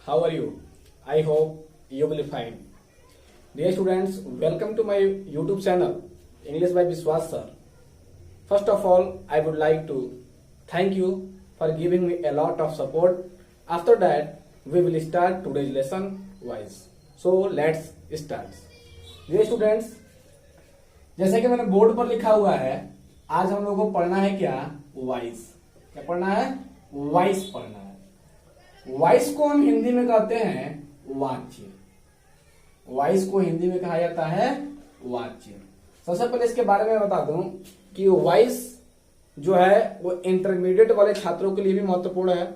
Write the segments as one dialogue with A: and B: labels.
A: How are you? I hope you will be fine. Dear students, welcome to my YouTube channel, English by Vishwas sir. First of all, I would like to thank you for giving me a lot of support. After that, we will start today's lesson wise. So let's start. Dear students, जैसे कि मैंने board पर लिखा हुआ है, आज हम लोगों को पढ़ना है क्या? वॉइस. क्या पढ़ना है? वॉइस पढ़ना है. वॉइस को हम हिंदी में कहते हैं वाच्य. वॉइस को हिंदी में कहा जाता है वाच्य. सबसे पहले इसके बारे में बता दूं कि वॉइस जो है वो इंटरमीडिएट वाले छात्रों के लिए भी महत्वपूर्ण है,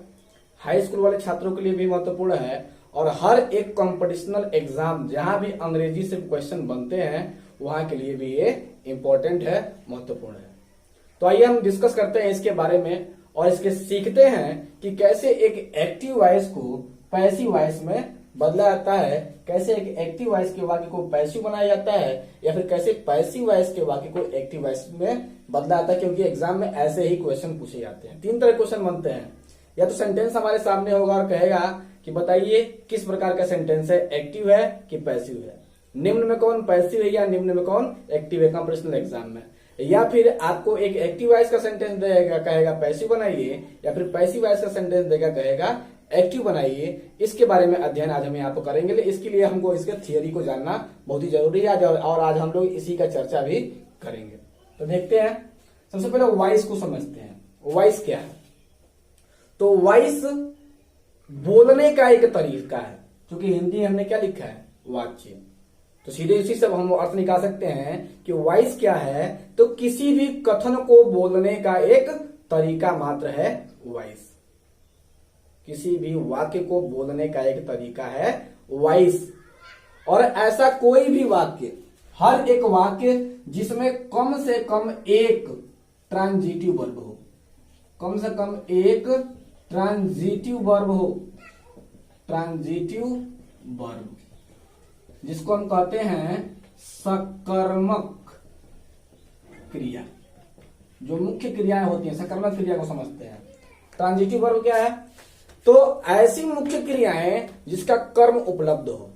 A: हाई स्कूल वाले छात्रों के लिए भी महत्वपूर्ण है, और हर एक कॉम्पिटिशनल एग्जाम जहां भी अंग्रेजी से क्वेश्चन बनते हैं वहां के लिए भी ये इंपॉर्टेंट है, महत्वपूर्ण है. तो आइए हम डिस्कस करते हैं इसके बारे में और इसके सीखते हैं कि कैसे एक एक्टिव वॉइस को पैसिव वॉइस में बदला जाता है, कैसे एक एक्टिव वॉइस के वाक्य को पैसिव बनाया जाता है, या फिर कैसे पैसिव वॉइस के वाक्य को एक्टिव वॉइस में बदला जाता है. क्योंकि एग्जाम में ऐसे ही क्वेश्चन पूछे जाते हैं. तीन तरह के क्वेश्चन बनते हैं. या तो सेंटेंस हमारे सामने होगा और कहेगा कि बताइए किस प्रकार का सेंटेंस है, एक्टिव है कि पैसिव है, निम्न में कौन पैसिव है या निम्न में कौन एक्टिव है कॉम्पिटिशनल एग्जाम में. या फिर आपको एक एक्टिव वॉइस का सेंटेंस देगा, कहेगा पैसिव बनाइए, या फिर पैसिव वॉइस का सेंटेंस देगा, कहेगा एक्टिव बनाइए. इसके बारे में अध्ययन आज हम यहाँ पर करेंगे. इसके लिए हमको इसके थियरी को जानना बहुत ही जरूरी है और आज हम लोग इसी का चर्चा भी करेंगे. तो देखते हैं. सबसे पहले वॉइस को समझते हैं. वॉइस क्या है? तो वॉइस बोलने का एक तरीका है, क्योंकि हिंदी हमने क्या लिखा है? वाच्य. तो सीधे इसी से हम अर्थ निकाल सकते हैं कि वॉइस क्या है. तो किसी भी कथन को बोलने का एक तरीका मात्र है वॉइस. किसी भी वाक्य को बोलने का एक तरीका है वॉइस. और ऐसा कोई भी वाक्य, हर एक वाक्य जिसमें कम से कम एक ट्रांजिटिव वर्ब हो, कम से कम एक ट्रांजिटिव वर्ब हो, ट्रांजिटिव वर्ब जिसको हम कहते हैं सकर्मक क्रिया. जो मुख्य क्रियाएं होती हैं सकर्मक क्रिया को समझते हैं. ट्रांजिटिव वर्ब क्या है? तो ऐसी मुख्य क्रियाएं जिसका कर्म उपलब्ध हो,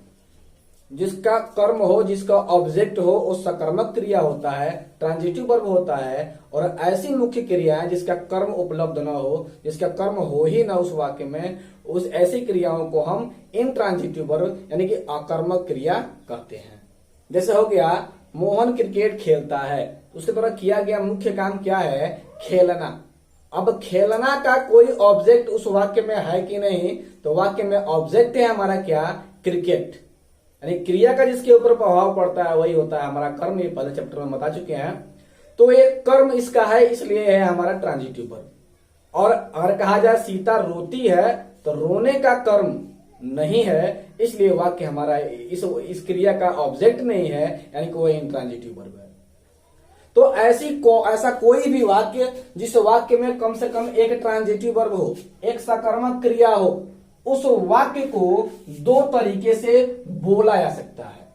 A: जिसका कर्म हो, जिसका ऑब्जेक्ट हो, वो सकर्मक क्रिया होता है, ट्रांजिटिव वर्ब होता है. और ऐसी मुख्य क्रियाएं जिसका कर्म उपलब्ध न हो, जिसका कर्म हो ही ना उस वाक्य में, उस ऐसी क्रियाओं को हम इनट्रांजिटिव वर्ब यानी कि अकर्मक क्रिया कहते हैं. जैसे हो गया मोहन क्रिकेट खेलता है, उसके द्वारा किया गया मुख्य काम क्या है? खेलना. अब खेलना का कोई ऑब्जेक्ट उस वाक्य में है कि नहीं? तो वाक्य में ऑब्जेक्ट है हमारा क्या? क्रिकेट. यानी क्रिया का जिसके ऊपर प्रभाव पड़ता है वही होता है हमारा कर्म. ये पहले चैप्टर में बता चुके हैं. तो ये कर्म इसका है, इसलिए है हमारा ट्रांजिटिव वर्ब. और अगर कहा जाए सीता रोती है, तो रोने का कर्म नहीं है, इसलिए वाक्य हमारा इस क्रिया का ऑब्जेक्ट नहीं है, यानी कि वो इंट्रांजिटिव वर्ब है. तो ऐसा कोई भी वाक्य जिस वाक्य में कम से कम एक ट्रांजिटिव वर्ब हो, एक सकर्मक क्रिया हो, उस वाक्य को दो तरीके से बोला जा सकता है.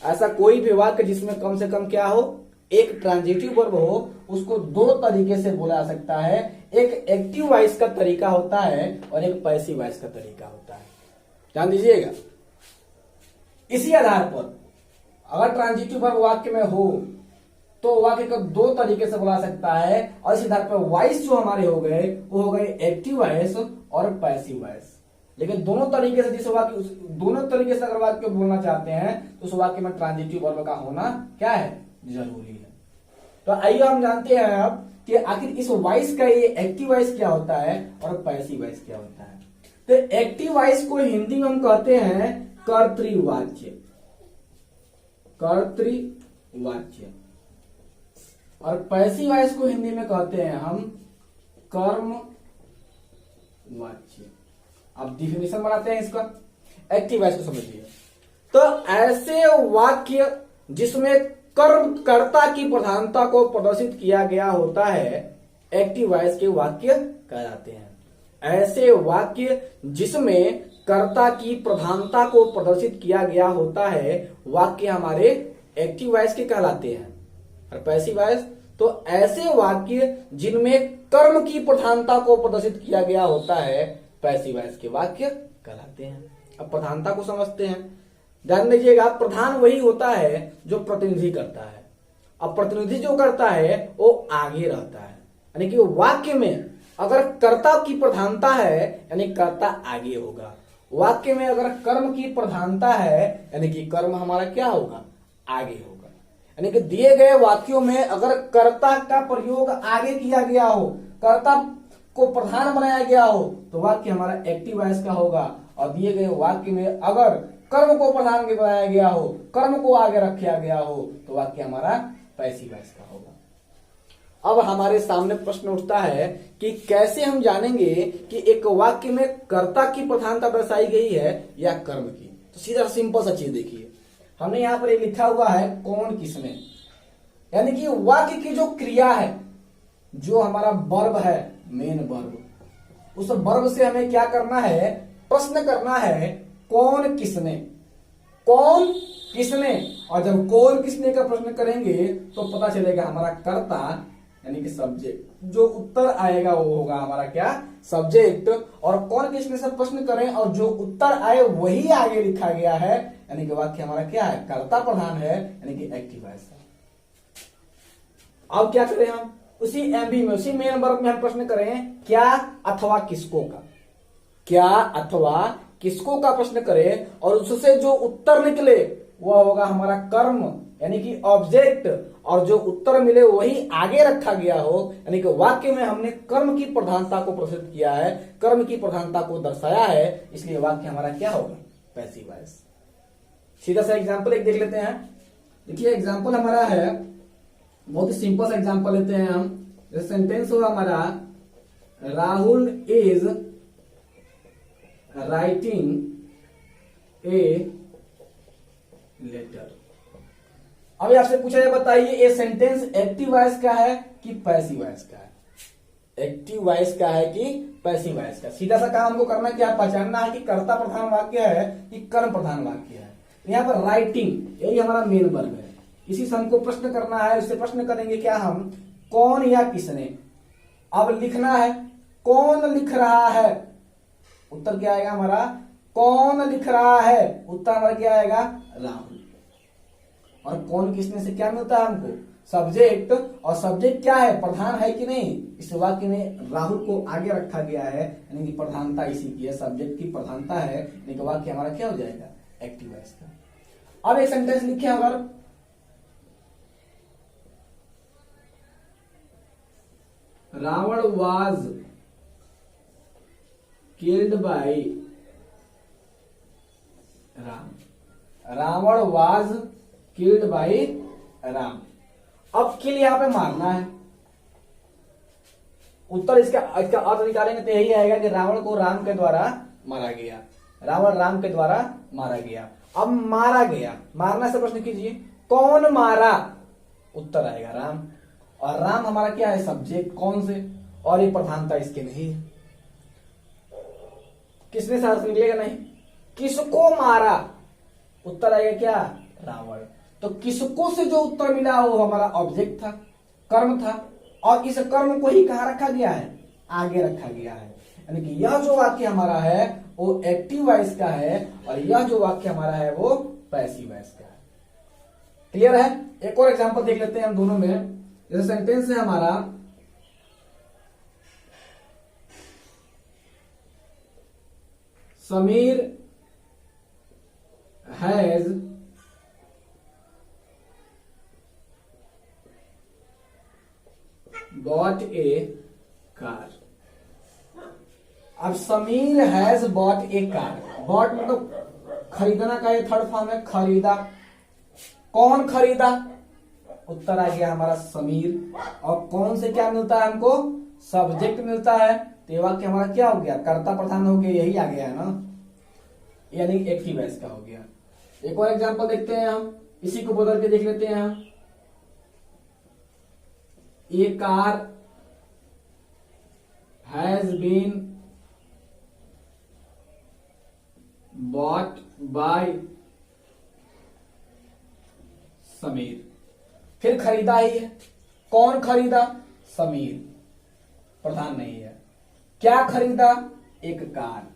A: ऐसा कोई भी वाक्य जिसमें कम से कम क्या हो? एक ट्रांजिटिव वर्ब हो, उसको दो तरीके से बोला जा सकता है. एक एक्टिव वॉइस का तरीका होता है और एक पैसिव वॉइस का तरीका होता है. ध्यान दीजिएगा. इसी आधार पर अगर ट्रांजिटिव वर्ब वाक्य में हो तो वाक्य को दो तरीके से बोला सकता है. और इस आधार पर वॉइस जो हमारे हो गए वो हो गए एक्टिव वॉइस और पैसिव वॉइस. लेकिन दोनों तरीके से दोनों तरीके से अगर वाक्य बोलना चाहते हैं तो उस वाक्य में ट्रांजिटिव वर्ब का होना क्या है? जरूरी है. तो आइए हम जानते हैं अब कि आखिर इस वॉइस का ये एक्टिव वॉइस क्या होता है और पैसिव वॉइस क्या होता है. तो एक्टिव वॉइस को हिंदी में हम कहते हैं कर्तृवाच्य. कर्तृवाच्य. और पैसिव वॉइस को हिंदी में कहते हैं हम कर्म वाच्य. अब डिफिनेशन बनाते हैं इसका. एक्टिव वॉइस को समझिए. तो ऐसे वाक्य जिसमें कर्मकर्ता की प्रधानता को प्रदर्शित किया गया होता है एक्टिव वॉइस के वाक्य कहलाते हैं. ऐसे वाक्य जिसमें कर्ता की प्रधानता को प्रदर्शित किया गया होता है वाक्य हमारे एक्टिव वॉइस के कहलाते हैं. और पैसिव वॉइस तो ऐसे वाक्य जिनमें कर्म की प्रधानता को प्रदर्शित किया गया होता है पैसिव वॉइस के वाक्य कहलाते हैं। अब प्रधानता को समझते हैं। ध्यान दीजिएगा, प्रधान वही होता है जो प्रतिनिधि करता है। अब प्रतिनिधि जो करता है वो आगे रहता है, यानी कि वाक्य में अगर कर्ता की प्रधानता है यानी कर्ता आगे होगा। वाक्य में अगर कर्म की प्रधानता है यानी कि कर्म हमारा क्या होगा, आगे होगा। यानी कि दिए गए वाक्यों में अगर कर्ता का प्रयोग आगे किया गया हो, कर्ता को प्रधान बनाया गया हो, तो वाक्य हमारा एक्टिव वॉइस का होगा। और दिए गए वाक्य में अगर कर्म को प्रधान बनाया गया हो, कर्म को आगे रखा गया हो, तो वाक्य हमारा पैसिव वॉइस का होगा। अब हमारे सामने प्रश्न उठता है कि कैसे हम जानेंगे कि एक वाक्य में कर्ता की प्रधानता दर्शाई गई है या कर्म की। तो सीधा सिंपल सा चीज देखिए, हमने यहां पर एक लिखा हुआ है कौन किसने, यानी कि वाक्य की जो क्रिया है, जो हमारा वर्ब है, मेन वर्ब, उस वर्ब से हमें क्या करना है, प्रश्न करना है कौन किसने, कौन किसने। और जब कौन किसने का प्रश्न करेंगे तो पता चलेगा हमारा कर्ता यानी कि सब्जेक्ट। जो उत्तर आएगा वो होगा हमारा क्या, सब्जेक्ट। और कौन किसने से प्रश्न करें और जो उत्तर आए वही आगे लिखा गया है, यानी कि वाक्य हमारा क्या है, कर्ता प्रधान है, यानी कि एक्टिव वॉइस है। अब क्या करें हम, उसी एमबी में, उसी मेन वर्ब में हम प्रश्न करें क्या अथवा किसको का, क्या अथवा किसको का प्रश्न करें और उससे जो उत्तर निकले वह होगा हमारा कर्म यानी कि ऑब्जेक्ट। और जो उत्तर मिले वही आगे रखा गया हो, यानी कि वाक्य में हमने कर्म की प्रधानता को प्रदर्शित किया है, कर्म की प्रधानता को दर्शाया है, इसलिए वाक्य हमारा क्या होगा, पैसिव वॉइस। सीधा सा एग्जांपल एक देख लेते हैं। देखिए एग्जांपल हमारा है, बहुत ही सिंपल सा एग्जांपल लेते हैं हम। सेंटेंस होगा हमारा, Rahul is writing a letter. अभी आपसे पूछा जाए, बताइए ये सेंटेंस एक्टिव वॉइस का है कि पैसिव वॉइस का है, एक्टिव वॉइस का है कि पैसिव वॉइस का। सीधा सा काम हमको करना क्या, पहचानना है कि कर्ता प्रधान वाक्य है कि कर्म प्रधान वाक्य है। यहाँ पर राइटिंग यही हमारा मेन वर्ब है, इसी से हमको प्रश्न करना है। इससे प्रश्न करेंगे क्या हम, कौन या किसने। अब लिखना है कौन लिख रहा है, उत्तर क्या आएगा हमारा, कौन लिख रहा है, उत्तर हमारा क्या आएगा, राहुल। और कौन किसने से क्या मिलता है हमको, सब्जेक्ट। और सब्जेक्ट क्या है, प्रधान है कि नहीं, इस वाक्य में राहुल को आगे रखा गया है, यानी कि प्रधानता इसी की है, सब्जेक्ट की प्रधानता है, यानी कि वाक्य हमारा क्या हो जाएगा, एक्टिव वॉइस का। अब एक सेंटेंस लिखे अगर, Ravan was killed by Ram, Ravan was killed by Ram. अब किल यहां पे मारना है, उत्तर इसका अर्थ निकालेंगे तो यही आएगा कि रावण को राम के द्वारा मारा गया, रावण राम के द्वारा मारा गया। अब मारा गया, मारना से प्रश्न कीजिए कौन मारा, उत्तर आएगा राम। और राम हमारा क्या है, सब्जेक्ट, कौन से, और ये प्रधानता इसके नहीं है। किसने से अर्थ निकलेगा नहीं, किसको मारा, उत्तर आएगा क्या, रावण। तो किसको से जो उत्तर मिला वो हमारा ऑब्जेक्ट था, कर्म था, और इस कर्म को ही कहां रखा गया है, आगे रखा गया है। यानी कि यह जो वाक्य हमारा है वो एक्टिव वॉइस का है और यह जो वाक्य हमारा है वो पैसिव वॉइस का है। क्लियर है। एक और एग्जांपल देख लेते हैं हम दोनों में। जैसे सेंटेंस है हमारा, Sameer has bought a car. अब Sameer has bought a car, bought मतलब खरीदना का ये थर्ड फॉर्म है, खरीदा। कौन खरीदा, उत्तर आ गया हमारा समीर। और कौन से क्या मिलता है हमको, सब्जेक्ट मिलता है, तो ये वाक्य हमारा क्या हो गया, कर्ता प्रधान हो गया, यही आ गया है ना, यानी एक्टिव वॉइस का हो गया। एक और एग्जांपल देखते हैं हम, इसी को बदल के देख लेते हैं हम। A car has been bought by Sameer. फिर खरीदा ही है, कौन खरीदा, समीर, प्रधान नहीं है। क्या खरीदा, एक कार।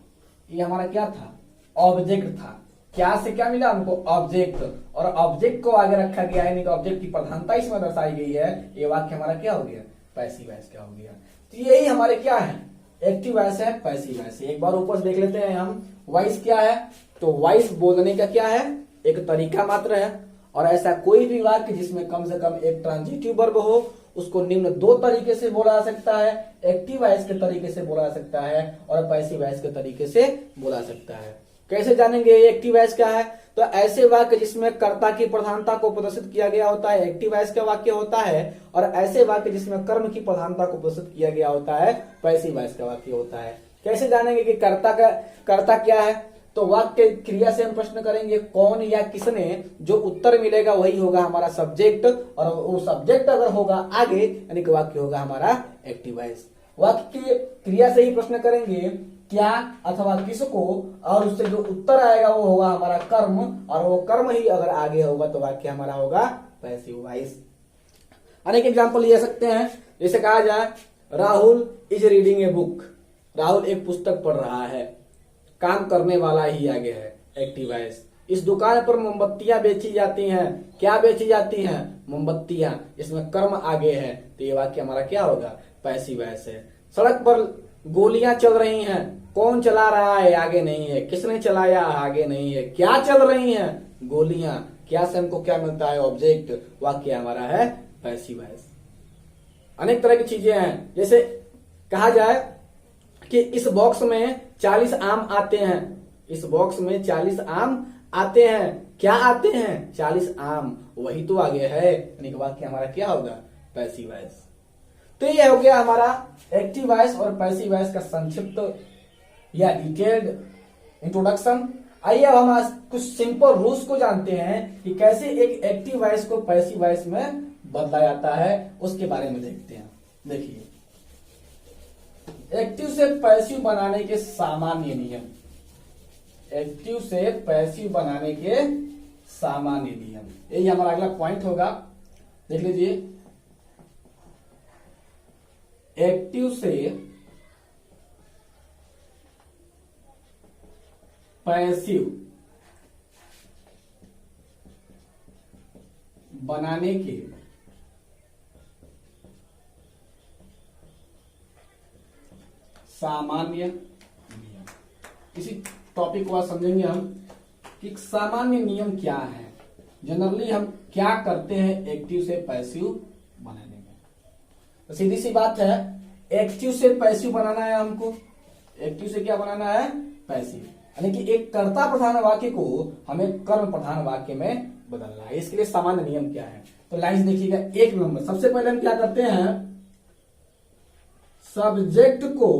A: ये हमारा क्या था? ऑब्जेक्ट था। क्या से क्या मिला हमको? ऑब्जेक्ट। और ऑब्जेक्ट को आगे रखा गया है, नहीं तो ऑब्जेक्ट की प्रधानता इसमें दर्शाई गई है। ये वाक्य हमारा क्या हो गया? पैसिव वॉइस का हो गया। तो यही हमारे क्या है? एक्टिव वॉइस है, पैसिव वॉइस है। एक बार ऊपर से देख लेते हैं हम वॉइस क्या है। तो वॉइस बोलने का क्या है? एक तरीका मात्र है। और ऐसा कोई भी वाक्य जिसमें कम से कम एक ट्रांजिटिव वर्ब हो, उसको निम्न दो तरीके से बोला जा सकता है। एक्टिव वॉइस के तरीके से बोला जा सकता है और पैसिव वॉइस के तरीके से बोला जा सकता है। कैसे जानेंगे ये एक्टिव वॉइस क्या है? तो ऐसे वाक्य जिसमें कर्ता की प्रधानता को प्रदर्शित किया गया होता है, एक्टिव वॉइस का वाक्य होता है। और ऐसे वाक्य जिसमें कर्म की प्रधानता को प्रदर्शित किया गया होता है, पैसिव वॉइस का वाक्य होता है। कैसे जानेंगे कि कर्ता क्या है? तो वाक्य क्रिया से हम प्रश्न करेंगे कौन या किसने, जो उत्तर मिलेगा वही होगा हमारा सब्जेक्ट। और वो सब्जेक्ट अगर होगा आगे, यानी कि वाक्य होगा हमारा एक्टिव वॉइस। वाक्य की क्रिया से ही प्रश्न करेंगे क्या अथवा किसको, और उससे जो उत्तर आएगा वो होगा हमारा कर्म। और वो कर्म ही अगर आगे होगा तो वाक्य हमारा होगा पैसिव वॉइस। अनेक एग्जाम्पल ले सकते हैं। जैसे कहा जाए Rahul is reading a book. Rahul एक पुस्तक पढ़ रहा है। काम करने वाला ही आगे है, एक्टिव वॉइस। इस दुकान पर मोमबत्तियां बेची जाती हैं। क्या बेची जाती हैं? मोमबत्तियां। इसमें कर्म आगे है, तो ये वाक्य हमारा क्या होगा? पैसिव वॉइस है। सड़क पर गोलियां चल रही हैं। कौन चला रहा है? आगे नहीं है। किसने चलाया? आगे नहीं है। क्या चल रही हैं? गोलियां। क्या से हमको क्या मिलता है? ऑब्जेक्ट। वाक्य हमारा है पैसिव वॉइस। अनेक तरह की चीजें हैं। जैसे कहा जाए कि इस बॉक्स में 40 आम आते हैं। इस बॉक्स में 40 आम आते हैं। क्या आते हैं? 40 आम। वही तो आगे है, यानी कि वाक्य हमारा क्या होगा? Passive voice. तो ये हो गया हमारा एक्टिव वॉइस और पैसिव वॉइस का संक्षिप्त या डिटेल्ड इंट्रोडक्शन। आइए अब हम कुछ सिंपल रूल्स को जानते हैं कि कैसे एक एक्टिव वॉइस को पैसिव वॉइस में बदला जाता है, उसके बारे में देखते हैं। देखिए, एक्टिव से पैसिव बनाने के सामान्य नियम। एक्टिव से पैसिव बनाने के सामान्य नियम, यही हमारा अगला पॉइंट होगा। देख लीजिए, एक्टिव से पैसिव बनाने के सामान्य नियम। इसी टॉपिक को आज समझेंगे हम कि सामान्य नियम क्या है। जनरली हम क्या करते हैं एक्टिव से पैसिव बनाने में। तो सीधी सी बात है, एक्टिव से पैसिव बनाना है हमको। एक्टिव से क्या बनाना है? पैसिव। यानी कि एक कर्ता प्रधान वाक्य को हमें कर्म प्रधान वाक्य में बदलना है। इसके लिए सामान्य नियम क्या है? तो लाइन्स देखिएगा। एक नंबर, सबसे पहले हम क्या करते हैं? सब्जेक्ट को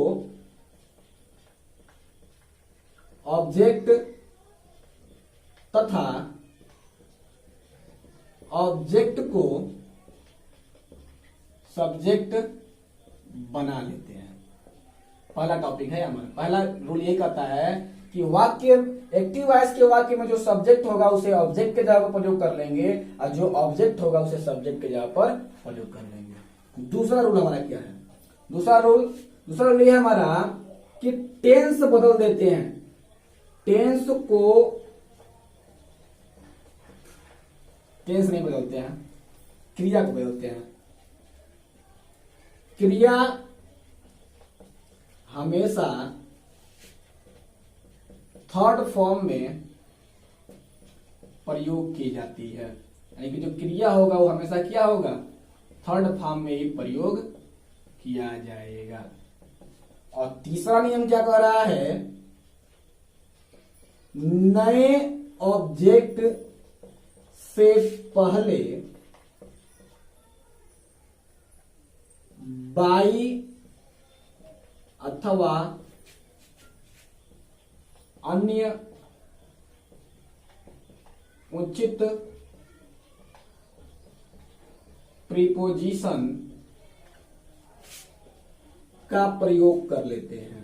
A: ऑब्जेक्ट तथा ऑब्जेक्ट को सब्जेक्ट बना लेते हैं। पहला टॉपिक है हमारा। पहला रूल ये कहता है कि वाक्य, एक्टिव वॉइस के वाक्य में जो सब्जेक्ट होगा उसे ऑब्जेक्ट के जगह पर प्रयोग कर लेंगे और जो ऑब्जेक्ट होगा उसे सब्जेक्ट के जगह पर प्रयोग कर लेंगे। दूसरा रूल हमारा क्या है? दूसरा रूल ये है हमारा कि टेंस बदल देते हैं। टेंस नहीं बदलते हैं, क्रिया को बदलते हैं। क्रिया हमेशा थर्ड फॉर्म में प्रयोग की जाती है। यानी कि जो क्रिया होगा वो हमेशा क्या होगा? थर्ड फॉर्म में ही प्रयोग किया जाएगा। और तीसरा नियम क्या कह रहा है? नए ऑब्जेक्ट से पहले बाई अथवा अन्य उचित प्रीपोजिशन का प्रयोग कर लेते हैं।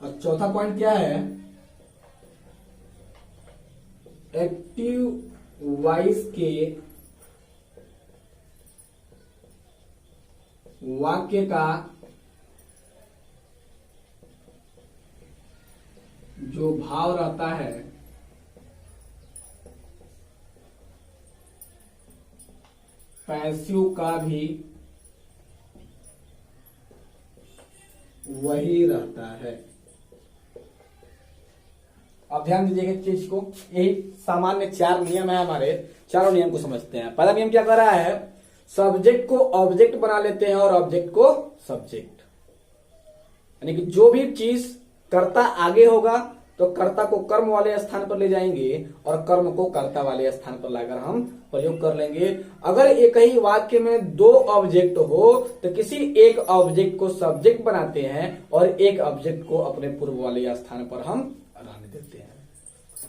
A: और चौथा पॉइंट क्या है? एक्टिव वॉइस के वाक्य का जो भाव रहता है पैसिव का भी वही रहता है। अब ध्यान दीजिएगा इस चीज को, यही सामान्य 4 नियम है हमारे, चारों नियम को समझते हैं। पहला नियम क्या कर रहा है, सब्जेक्ट को ऑब्जेक्ट बना लेते हैं और ऑब्जेक्ट को सब्जेक्ट, यानी कि जो भी चीज कर्ता आगे होगा तो कर्ता को कर्म वाले स्थान पर ले जाएंगे और कर्म को कर्ता वाले स्थान पर लाकर हम प्रयोग कर लेंगे। अगर एक ही वाक्य में 2 ऑब्जेक्ट हो तो किसी एक ऑब्जेक्ट को सब्जेक्ट बनाते हैं और एक ऑब्जेक्ट को अपने पूर्व वाले स्थान पर हम रहने देते हैं।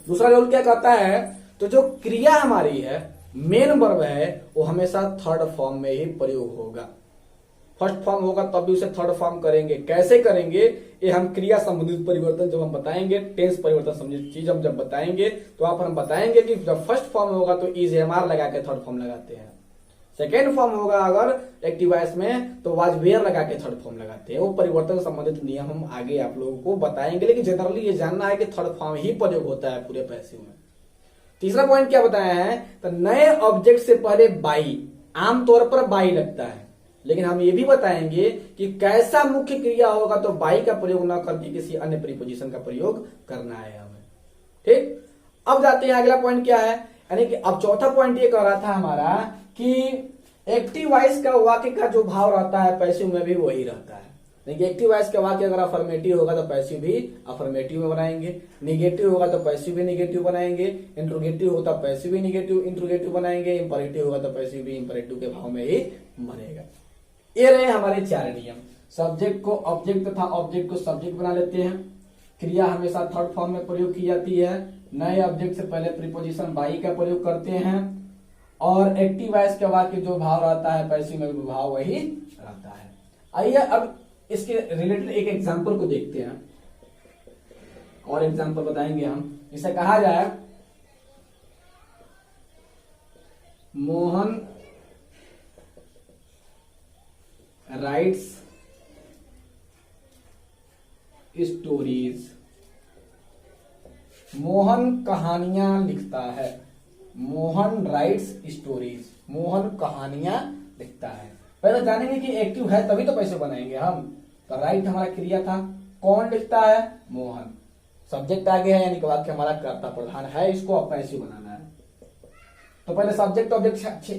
A: दूसरा रूल क्या कहता है, तो जो क्रिया हमारी है, मेन वर्ब है, वो हमेशा थर्ड फॉर्म में ही प्रयोग होगा। फर्स्ट फॉर्म होगा तब भी उसे थर्ड फॉर्म करेंगे। कैसे करेंगे, ये हम क्रिया संबंधित परिवर्तन जब हम बताएंगे, टेंस परिवर्तन संबंधित चीज हम जब बताएंगे तो आप हम बताएंगे कि जब फर्स्ट फॉर्म होगा तो इज एम आर लगा के थर्ड फॉर्म लगाते हैं। सेकेंड फॉर्म होगा अगर एक्टिव वॉइस में तो वाज वेयर लगा के थर्ड फॉर्म लगाते हैं। वो परिवर्तन संबंधित नियम हम आगे आप लोगों को बताएंगे, लेकिन जनरली ये जानना है कि थर्ड फॉर्म ही प्रयोग होता है पूरे पैसिव में। तीसरा पॉइंट क्या बताया है, तो नए ऑब्जेक्ट से पहले बाई, आमतौर पर बाई लगता है, लेकिन हम ये भी बताएंगे कि कैसा मुख्य क्रिया होगा तो बाई का प्रयोग न करके किसी अन्य प्रीपोजिशन का प्रयोग करना है हमें। ठीक, अब जाते हैं अगला पॉइंट क्या है, यानी कि अब चौथा पॉइंट ये कह रहा था हमारा कि एक्टिव वॉइस का वाक्य का जो भाव रहता है पैसिव में भी वही रहता है। देखिए एक्टिव वॉइस का वाक्य अगर अफर्मेटिव होगा तो पैसिव भी अफर्मेटिव में बनाएंगे, निगेटिव होगा तो पैसिव भी निगेटिव बनाएंगे, इंट्रोगेटिव होता पैसिव भी निगेटिव इंट्रोगेटिव बनाएंगे, इंपरेटिव होगा तो पैसिव भी इंपरेटिव के भाव में ही बनेगा। ये रहे हमारे 4 नियम। सब्जेक्ट को ऑब्जेक्ट तथा ऑब्जेक्ट को सब्जेक्ट बना लेते हैं, क्रिया हमेशा थर्ड फॉर्म में प्रयोग की जाती है, नए ऑब्जेक्ट से पहले प्रीपोजिशन बाई का प्रयोग करते हैं, और एक्टिव वॉइस के वाक्य जो भाव रहता है पैसिव में भी भाव वही रहता है। आइए अब इसके रिलेटेड एक एग्जांपल को देखते हैं और एग्जांपल बताएंगे हम। इसे कहा जाए, मोहन राइट्स स्टोरीज, मोहन कहानियां लिखता है। मोहन राइट्स स्टोरीज, मोहन कहानियां लिखता है। पहले जानेंगे कि एक्टिव है तभी तो पैसे बनाएंगे हम। तो राइट हमारा क्रिया था, कौन लिखता है, मोहन, सब्जेक्ट आगे है यानी कि वाक्य हमारा कर्ता प्रधान है, इसको अब पैसिव बनाना है। तो पहले सब्जेक्ट ऑब्जेक्ट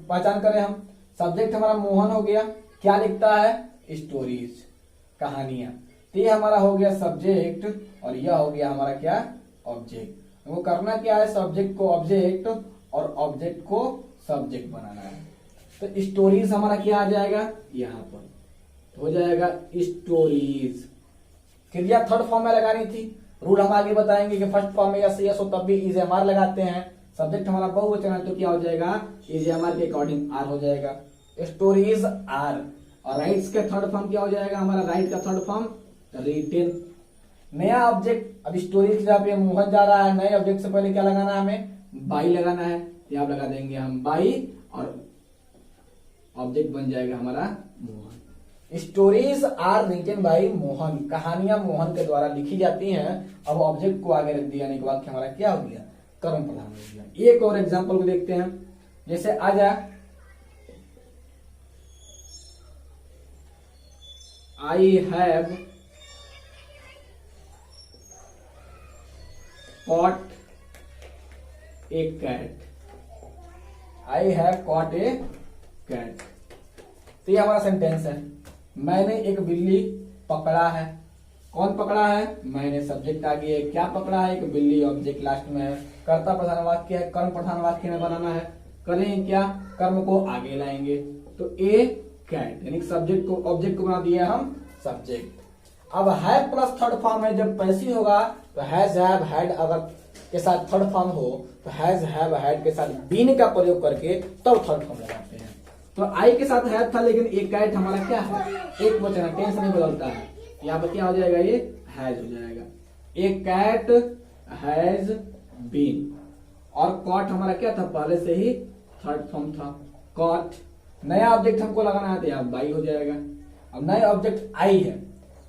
A: पहचान करें हम। सब्जेक्ट हमारा मोहन हो गया, क्या लिखता है, स्टोरीज, कहानियां। तो ये हमारा हो गया सब्जेक्ट और यह हो गया हमारा क्या, ऑब्जेक्ट। वो करना क्या है, सब्जेक्ट को ऑब्जेक्ट और ऑब्जेक्ट को सब्जेक्ट बनाना है। तो स्टोरीज हमारा क्या आ जाएगा, यहां पर हो जाएगा स्टोरीज। क्रिया थर्ड फॉर्म में लगानी थी, रूल हम आगे बताएंगे कि फर्स्ट फॉर्म में यस हो तब भी इज एम आर लगाते हैं। सब्जेक्ट हमारा बहुवचन है तो क्या हो जाएगा, इज एम आर के अकॉर्डिंग आर हो जाएगा, स्टोरीज आर। और राइट्स के थर्ड फॉर्म क्या हो जाएगा हमारा, राइट का थर्ड फॉर्म रिटेन। नया ऑब्जेक्ट, अब स्टोरीज की जगह पे मोहन जा रहा है, नए ऑब्जेक्ट से पहले क्या लगाना है हमें, बाई लगाना है। यहाँ लगा देंगे हम बाई और ऑब्जेक्ट बन जाएगा हमारा Mohan. Stories are written by Mohan, कहानियां मोहन के द्वारा लिखी जाती हैं। अब ऑब्जेक्ट को आगे रख दिया यानी कि वाक्य हमारा क्या हो गया, कर्म प्रधान हो गया। एक और एग्जांपल को देखते हैं, जैसे आ जाए, I have caught a cat, I have caught a cat। तो ये हमारा सेंटेंस है, मैंने एक बिल्ली पकड़ा है। कौन पकड़ा है, मैंने, सब्जेक्ट आ गया है, क्या पकड़ा है, एक बिल्ली, ऑब्जेक्ट लास्ट में है, कर्ता प्रधान वाक्य है, कर्म प्रधान वाक्य में बनाना है। करें क्या, कर्म को आगे लाएंगे तो ए कैट, यानी सब्जेक्ट को ऑब्जेक्ट को बना दिया हम सब्जेक्ट। अब हैव प्लस थर्ड फॉर्म है, जब पैसिव होगा तो हैज हैव हैड अगर के साथ थर्ड फॉर्म हो तो हैज हैव हैड के साथ बीन का प्रयोग करके तब थर्ड फॉर्म लगाते हैं। तो आई के साथ हैव था लेकिन एक कैट हमारा क्या है, एक वचन, टेंस नहीं बदलता है, यहाँ पर क्या हो जाएगा, ये हैज हो जाएगा। एक कैट हैज बीन, और कॉट हमारा क्या था, पहले से ही थर्ड फॉर्म था, कॉट। नया ऑब्जेक्ट हमको लगाना है तो यहाँ बाई हो जाएगा। अब नया ऑब्जेक्ट आई है,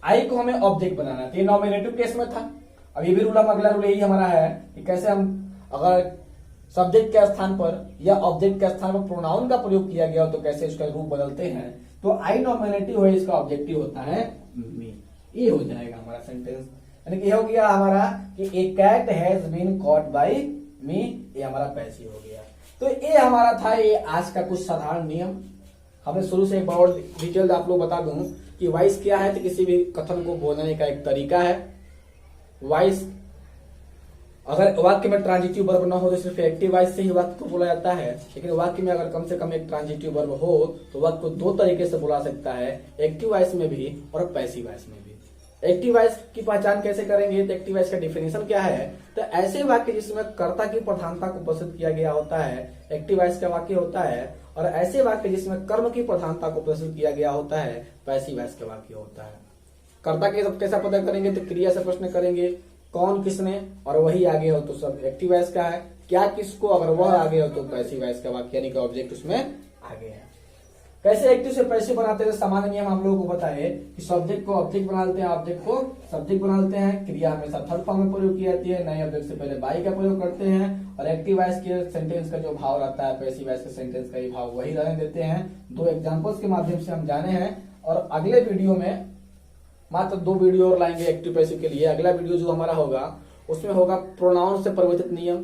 A: आई को हमें ऑब्जेक्ट बनाना है, तो ये नॉमिनेटिव केस में था। अब ये भी रूल, अगला रूल यही हमारा है कि कैसे हम अगर सब्जेक्ट के स्थान पर या ऑब्जेक्ट के स्थान पर प्रोनाउन का प्रयोग किया गया हो तो कैसे उसका रूप बदलते हैं। तो आई नॉमिनेटिव है, इसका ऑब्जेक्टिव होता है मी। ये हो जाएगा हमारा सेंटेंस, यानी कि हो गया हमारा कि a cat has been caught by me, ये हमारा पैसिव हो गया। तो ये हमारा था ये आज का कुछ साधारण नियम। हमने शुरू से एक बार और डिटेल आप लोग बता दूं कि वॉइस क्या है, तो किसी भी कथन को बोलने का एक तरीका है। वॉइस अगर वाक्य में ट्रांजिटिव वर्ब ना हो तो सिर्फ एक्टिव वॉइस से ही वाक्य को बोला जाता है, लेकिन वाक्य में अगर कम से कम एक ट्रांजिटिव वर्ब हो तो वाक्य को दो तरीके से बोला सकता है, एक्टिव वॉइस में भी और पैसिव वॉइस में भी। एक्टिव वॉइस की पहचान कैसे करेंगे, तो एक्टिव वॉइस का डिफिनेशन क्या है, तो ऐसे वाक्य जिसमें कर्ता की प्रधानता को प्रदर्शित किया गया होता है एक्टिव वॉइस का वाक्य होता है, और ऐसे वाक्य जिसमें कर्म की प्रधानता को प्रदर्शित किया गया होता है पैसिव वॉइस का वाक्य होता है। कर्ता के सब कैसा पता करेंगे, तो क्रिया से प्रश्न करेंगे, कौन किसने, और वही आगे हो तो सब एक्टिव वॉइस का है, क्या किसको, अगर वह आगे हो तो पैसिव वॉइस का वाक्य यानी कि ऑब्जेक्ट उसमें आगे है। कैसे एक्टिव से पैसिव बनाते हैं, सामान्य नियम हम लोगों को बताए कि सब्जेक्ट को ऑब्जेक्ट बना लेते हैं, ऑब्जेक्ट को सब्जेक्ट बना लेते हैं, क्रिया हमेशा थर्ड फॉर्म में प्रयोग की जाती है, नए ऑब्जेक्ट से पहले बाई का प्रयोग करते हैं, और एक्टिव वॉइस के सेंटेंस का जो भाव रहता है पैसिव वॉइस के सेंटेंस का ही भाव वही रहने देते हैं। दो एग्जांपल्स के माध्यम से हम जाने हैं, और अगले वीडियो में मात्र 2 वीडियो और लाएंगे एक्टिव पैसिव के लिए। अगला वीडियो जो हमारा होगा उसमें होगा प्रोनाउन से परिवर्तित नियम,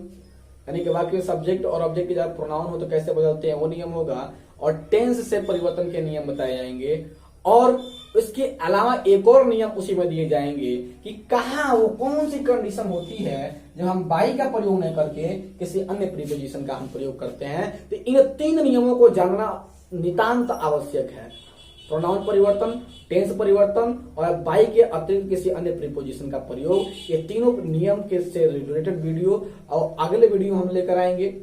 A: यानी कि वाक्य में सब्जेक्ट और ऑब्जेक्ट की जगह प्रोनाउन हो तो कैसे बदलते हैं वो नियम होगा, और टेंस से परिवर्तन के नियम बताए जाएंगे, और इसके अलावा एक और नियम उसी में दिए जाएंगे कि कहाँ वो कौन सी कंडीशन होती है जब हम बाई का प्रयोग नहीं करके किसी अन्य प्रीपोजिशन का हम प्रयोग करते हैं। तो इन 3 नियमों को जानना नितांत आवश्यक है, प्रोनाउन परिवर्तन, टेंस परिवर्तन और बाई के अतिरिक्त किसी अन्य प्रीपोजिशन का प्रयोग। ये तीनों नियम के से रिलेटेड वीडियो और अगले वीडियो हम लेकर आएंगे,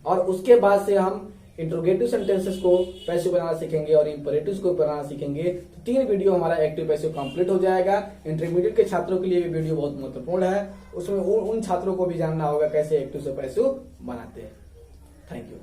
A: और उसके बाद से हम इंट्रोगेटिव सेंटेंसेस को पैसिव बनाना सीखेंगे और इंपरेटिव्स को बनाना सीखेंगे। तो 3 वीडियो हमारा एक्टिव पैसिव कंप्लीट हो जाएगा। इंटरमीडिएट के छात्रों के लिए भी वीडियो बहुत महत्वपूर्ण है, उसमें उन छात्रों को भी जानना होगा कैसे एक्टिव से पैसिव बनाते हैं। Thank you.